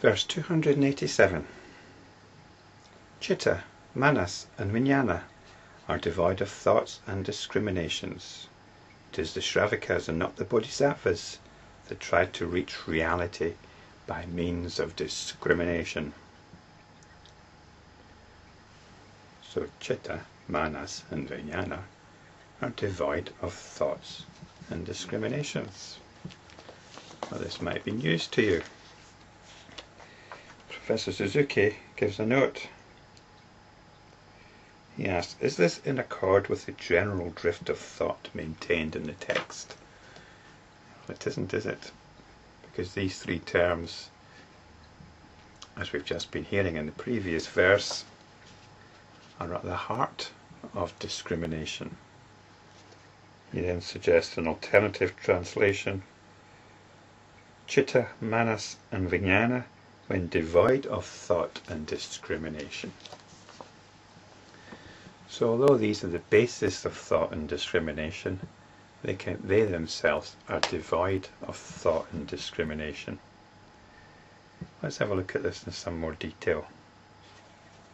Verse 287. Citta, manas and Vijnana are devoid of thoughts and discriminations. It is the Sravakas and not the Bodhisattvas that try to reach reality by means of discrimination. So Citta, manas and Vijnana are devoid of thoughts and discriminations. Well, this might be news to you. Professor Suzuki gives a note. He asks, is this in accord with the general drift of thought maintained in the text? Well, it isn't, is it? Because these three terms, as we've just been hearing in the previous verse, are at the heart of discrimination. He then suggests an alternative translation. Citta, manas and Vijnana when devoid of thought and discrimination. So although these are the basis of thought and discrimination, they themselves are devoid of thought and discrimination. Let's have a look at this in some more detail.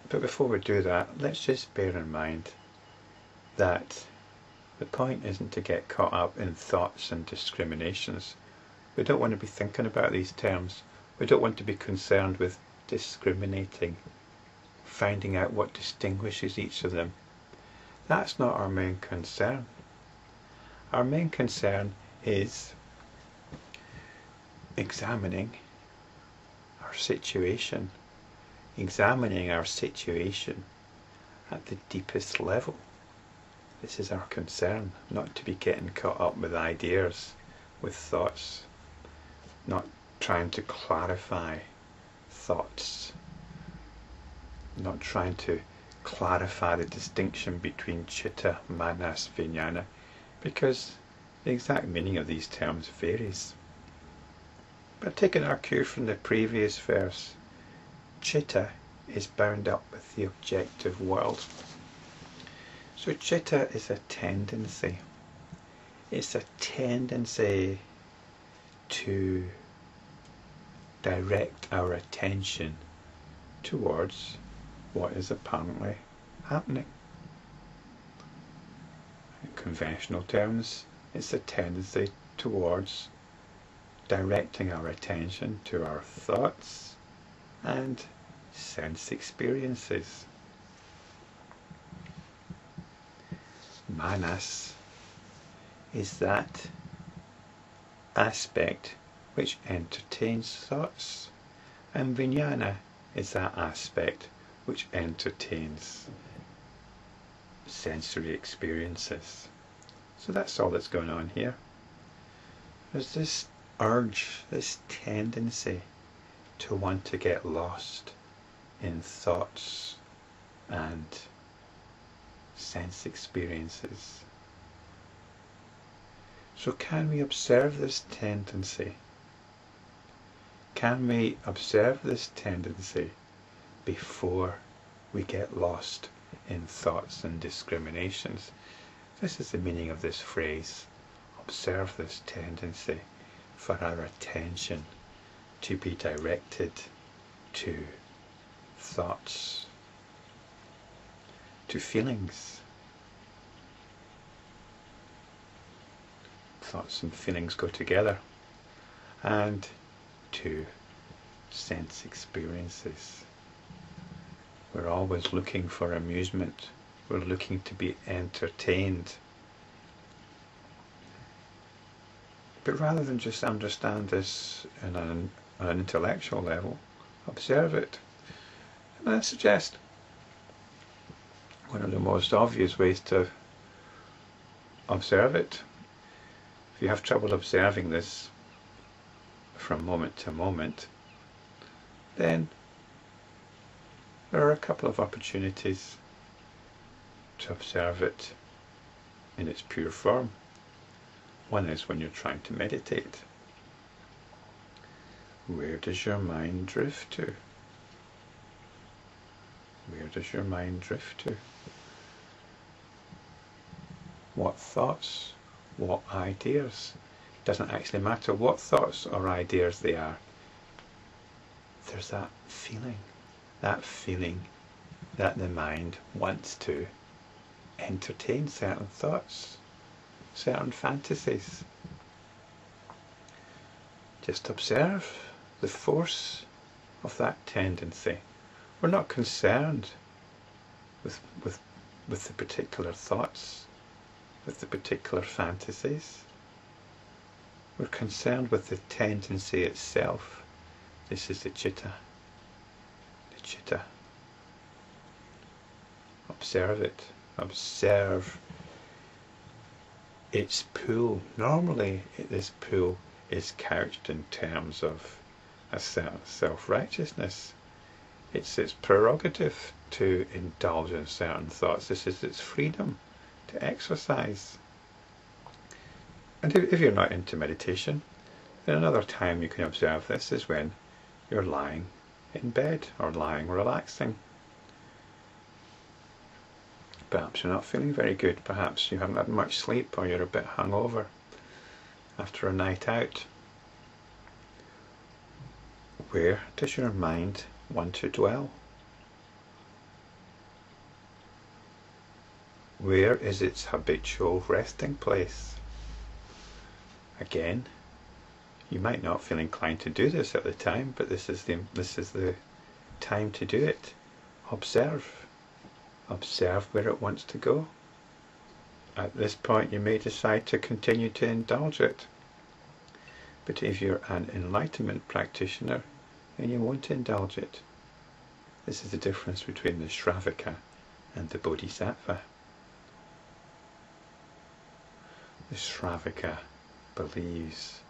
But before we do that, let's just bear in mind that the point isn't to get caught up in thoughts and discriminations. We don't want to be thinking about these terms. We don't want to be concerned with discriminating, finding out what distinguishes each of them. That's not our main concern. Our main concern is examining our situation at the deepest level. This is our concern, not to be getting caught up with ideas, with thoughts, not trying to clarify thoughts, not trying to clarify the distinction between citta, manas, vijnana, because the exact meaning of these terms varies. But taking our cue from the previous verse, citta is bound up with the objective world. So citta is a tendency. It's a tendency to direct our attention towards what is apparently happening. In conventional terms, it's a tendency towards directing our attention to our thoughts and sense experiences. Manas is that aspect which entertains thoughts, and Vijnana is that aspect which entertains sensory experiences. So that's all that's going on here. There's this urge, this tendency to want to get lost in thoughts and sense experiences. So can we observe this tendency? Can we observe this tendency before we get lost in thoughts and discriminations? This is the meaning of this phrase. Observe this tendency for our attention to be directed to thoughts, to feelings. Thoughts and feelings go together. And to sense experiences. We're always looking for amusement. We're looking to be entertained. But rather than just understand this on an intellectual level, observe it. And I suggest one of the most obvious ways to observe it, if you have trouble observing this from moment to moment, then there are a couple of opportunities to observe it in its pure form. One is when you're trying to meditate. Where does your mind drift to? Where does your mind drift to? What thoughts? What ideas? It doesn't actually matter what thoughts or ideas they are. there's that feeling that the mind wants to entertain certain thoughts, certain fantasies. Just observe the force of that tendency. We're not concerned with the particular thoughts, with the particular fantasies. We're concerned with the tendency itself. This is the citta. The citta. Observe it. Observe its pull. Normally, this pull is couched in terms of a certain self-righteousness. It's its prerogative to indulge in certain thoughts. This is its freedom to exercise. And if you're not into meditation, then another time you can observe this is when you're lying in bed or lying relaxing. Perhaps you're not feeling very good, perhaps you haven't had much sleep, or you're a bit hungover after a night out. Where does your mind want to dwell? Where is its habitual resting place? Again, you might not feel inclined to do this at the time, but this is the time to do it. Observe. Observe where it wants to go. At this point you may decide to continue to indulge it. But if you're an enlightenment practitioner, then you won't indulge it. This is the difference between the Sravaka and the Bodhisattva. The Sravaka believes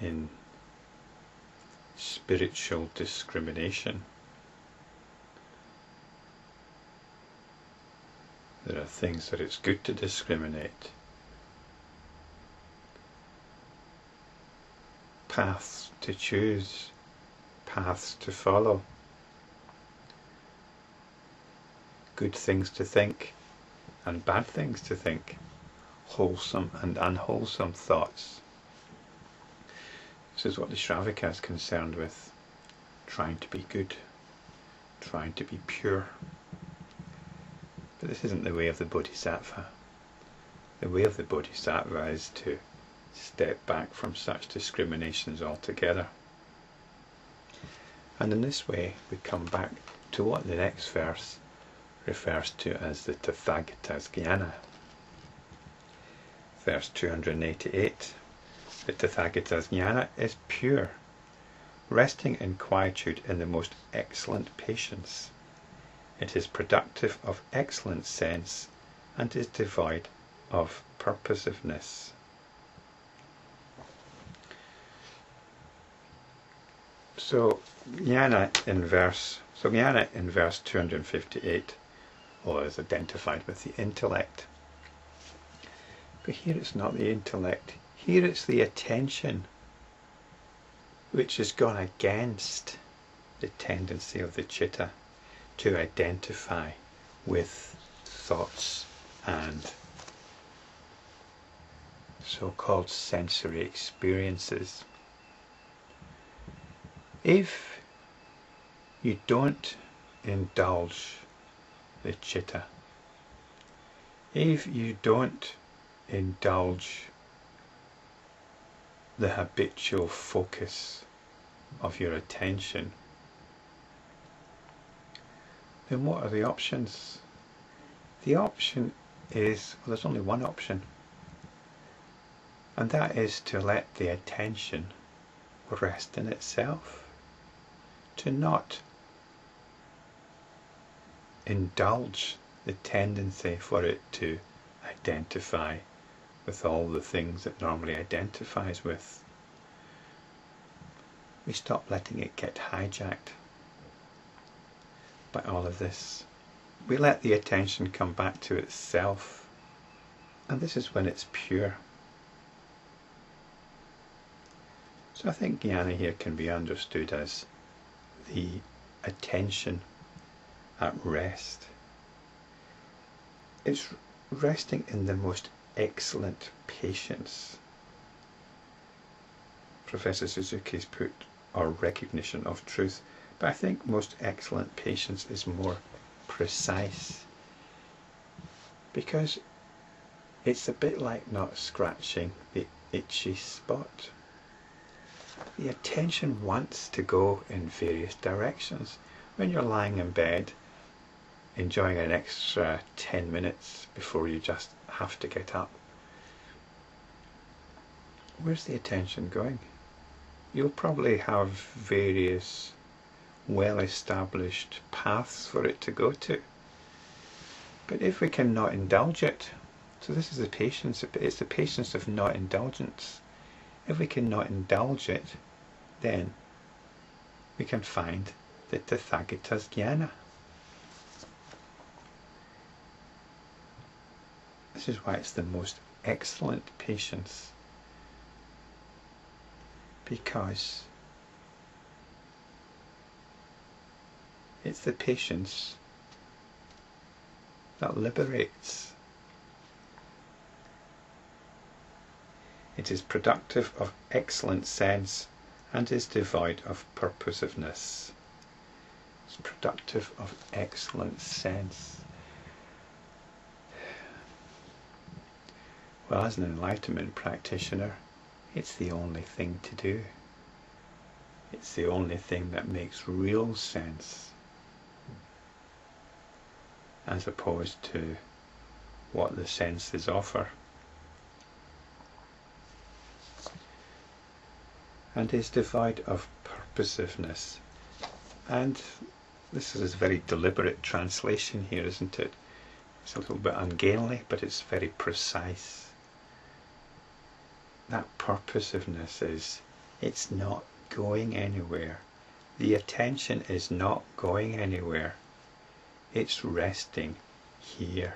in spiritual discrimination. There are things that it's good to discriminate. Paths to choose, paths to follow. Good things to think and bad things to think. Wholesome and unwholesome thoughts. This is what the Sravaka is concerned with. Trying to be good. Trying to be pure. But this isn't the way of the Bodhisattva. The way of the Bodhisattva is to step back from such discriminations altogether. And in this way we come back to what the next verse refers to as the Tathagata's Jnana. Verse 288. The Tathagata's Jnana is pure, resting in quietude in the most excellent patience. It is productive of excellent sense and is devoid of purposiveness. So Jnana in verse 258 is identified with the intellect. But here it's not the intellect. Here it's the attention which has gone against the tendency of the citta to identify with thoughts and so-called sensory experiences. If you don't indulge the citta, if you don't indulge the habitual focus of your attention, then what are the options? The option is, well, there's only one option, and that is to let the attention rest in itself, to not indulge the tendency for it to identify with all the things it normally identifies with. We stop letting it get hijacked by all of this. We let the attention come back to itself, and this is when it's pure. So I think Jnana here can be understood as the attention at rest. It's resting in the most excellent patience. Professor Suzuki's put our recognition of truth But I think most excellent patience is more precise, because it's a bit like not scratching the itchy spot. The attention wants to go in various directions. When you're lying in bed, enjoying an extra 10 minutes before you just have to get up, where's the attention going? You'll probably have various well-established paths for it to go to. But if we cannot indulge it, so this is the patience, it's the patience of not indulgence. If we cannot indulge it, then we can find the Tathagata's Jnana. This is why it's the most excellent patience, because it's the patience that liberates. It is productive of excellent sense and is devoid of purposiveness. It's productive of excellent sense. Well, as an enlightenment practitioner, it's the only thing to do. It's the only thing that makes real sense, as opposed to what the senses offer. And is devoid of purposiveness. And this is a very deliberate translation here, isn't it? It's a little bit ungainly, but it's very precise. That purposiveness is, it's not going anywhere. The attention is not going anywhere. It's resting here.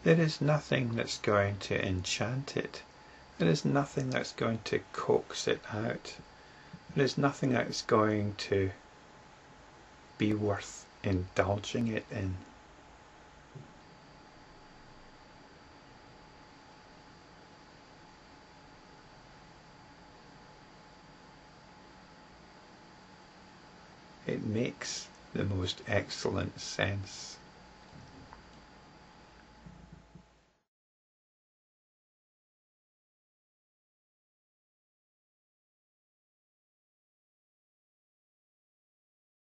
There is nothing that's going to enchant it. There is nothing that's going to coax it out. There is nothing that's going to be worth indulging it in. It makes the most excellent sense.